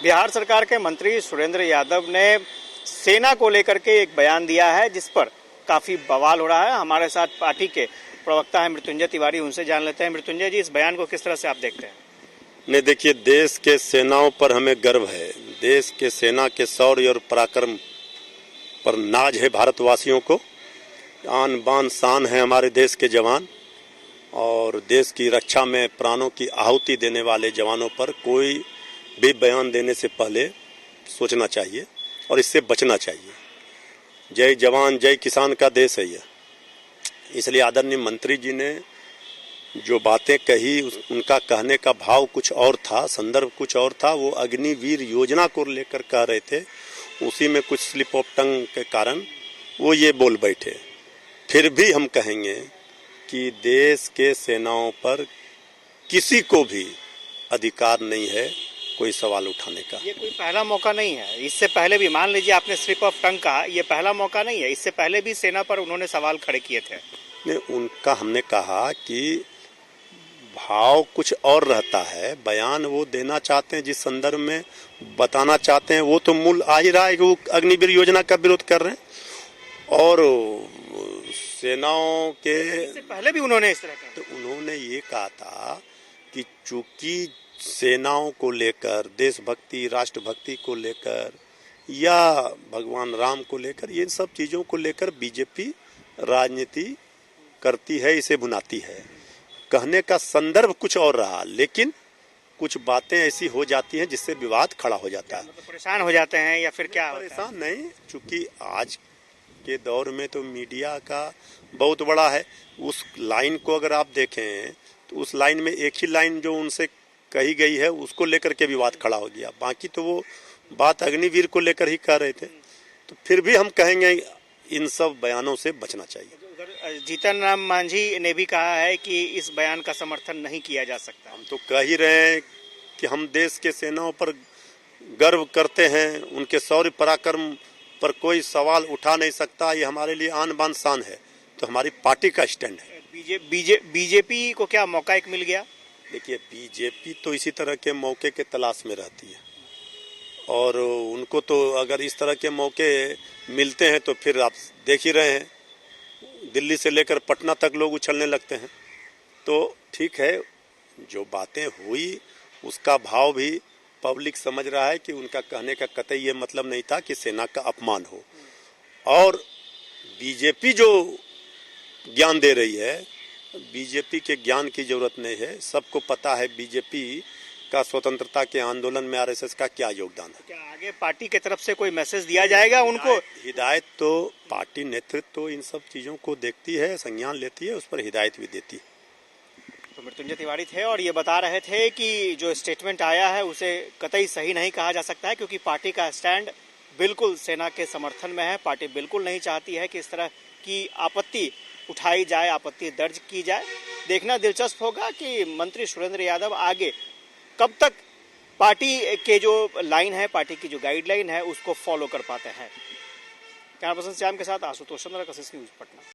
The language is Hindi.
बिहार सरकार के मंत्री सुरेंद्र यादव ने सेना को लेकर के एक बयान दिया है जिस पर काफी बवाल हो रहा है। हमारे साथ पार्टी के प्रवक्ता है मृत्युंजय तिवारी, उनसे जान लेते हैं। मृत्युंजय जी, इस बयान को किस तरह से आप देखते हैं? नहीं, देखिए, देश के सेनाओं पर हमें गर्व है। देश के सेना के शौर्य और पराक्रम पर नाज है भारतवासियों को। आन बान शान है हमारे देश के जवान, और देश की रक्षा में प्राणों की आहुति देने वाले जवानों पर कोई भी बयान देने से पहले सोचना चाहिए और इससे बचना चाहिए। जय जवान जय किसान का देश है यह। इसलिए आदरणीय मंत्री जी ने जो बातें कही, उनका कहने का भाव कुछ और था, संदर्भ कुछ और था। वो अग्निवीर योजना को लेकर कह रहे थे, उसी में कुछ स्लिप ऑफ टंग के कारण वो ये बोल बैठे। फिर भी हम कहेंगे कि देश के सेनाओं पर किसी को भी अधिकार नहीं है कोई सवाल उठाने का। ये कोई पहला मौका नहीं है। इससे पहले भी, मान लीजिए आपने स्लिप ऑफ टंग कहा, ये पहला मौका नहीं है। इससे पहले भी सेना पर उन्होंने सवाल खड़े किए थे। नहीं, उनका हमने कहा कि भाव कुछ और रहता है। बयान वो देना चाहते हैं, जिस संदर्भ में बताना चाहते हैं, वो तो मूल आ ही रहा है कि वो अग्निवीर योजना का विरोध कर रहे हैं। और सेनाओं के इससे पहले भी उन्होंने इस तरह का, तो उन्होंने ये कहा था कि चूंकि सेनाओं को लेकर, देशभक्ति राष्ट्रभक्ति को लेकर या भगवान राम को लेकर, ये सब चीज़ों को लेकर बीजेपी राजनीति करती है, इसे भुनाती है। कहने का संदर्भ कुछ और रहा, लेकिन कुछ बातें ऐसी हो जाती हैं जिससे विवाद खड़ा हो जाता है। मतलब परेशान हो जाते हैं या फिर क्या? परेशान नहीं, चूंकि आज के दौर में तो मीडिया का बहुत बड़ा है। उस लाइन को अगर आप देखें तो उस लाइन में एक ही लाइन जो उनसे कही गई है उसको लेकर के विवाद खड़ा हो गया। बाकी तो वो बात अग्निवीर को लेकर ही कह रहे थे। तो फिर भी हम कहेंगे इन सब बयानों से बचना चाहिए। उधर जीतन राम मांझी ने भी कहा है कि इस बयान का समर्थन नहीं किया जा सकता। हम तो कह ही रहे हैं कि हम देश के सेनाओं पर गर्व करते हैं, उनके शौर्य पराक्रम पर कोई सवाल उठा नहीं सकता। ये हमारे लिए आन बान शान है, तो हमारी पार्टी का स्टैंड है। बीजेपी को क्या मौका एक मिल गया? देखिए, बीजेपी तो इसी तरह के मौके के तलाश में रहती है, और उनको तो अगर इस तरह के मौके मिलते हैं तो फिर आप देख ही रहे हैं, दिल्ली से लेकर पटना तक लोग उछलने लगते हैं। तो ठीक है, जो बातें हुई उसका भाव भी पब्लिक समझ रहा है कि उनका कहने का कतई ये मतलब नहीं था कि सेना का अपमान हो। और बीजेपी जो ज्ञान दे रही है, बीजेपी के ज्ञान की जरूरत नहीं है। सबको पता है बीजेपी का स्वतंत्रता के आंदोलन में आरएसएस का क्या योगदान है। क्या आगे पार्टी की तरफ से कोई मैसेज दिया जाएगा उनको? हिदायत तो पार्टी नेतृत्व तो इन सब चीजों को देखती है, संज्ञान लेती है, उस पर हिदायत भी देती है। तो मृत्युंजय तिवारी थे और ये बता रहे थे कि जो स्टेटमेंट आया है उसे कतई सही नहीं कहा जा सकता है, क्योंकि पार्टी का स्टैंड बिल्कुल सेना के समर्थन में है। पार्टी बिल्कुल नहीं चाहती है कि इस तरह की आपत्ति उठाई जाए, आपत्ति दर्ज की जाए। देखना दिलचस्प होगा कि मंत्री सुरेंद्र यादव आगे कब तक पार्टी के जो लाइन है, पार्टी की जो गाइडलाइन है, उसको फॉलो कर पाते हैं। कैमरा पर्सन श्याम के साथ आशुतोष चंद्र, कशिश न्यूज, पटना।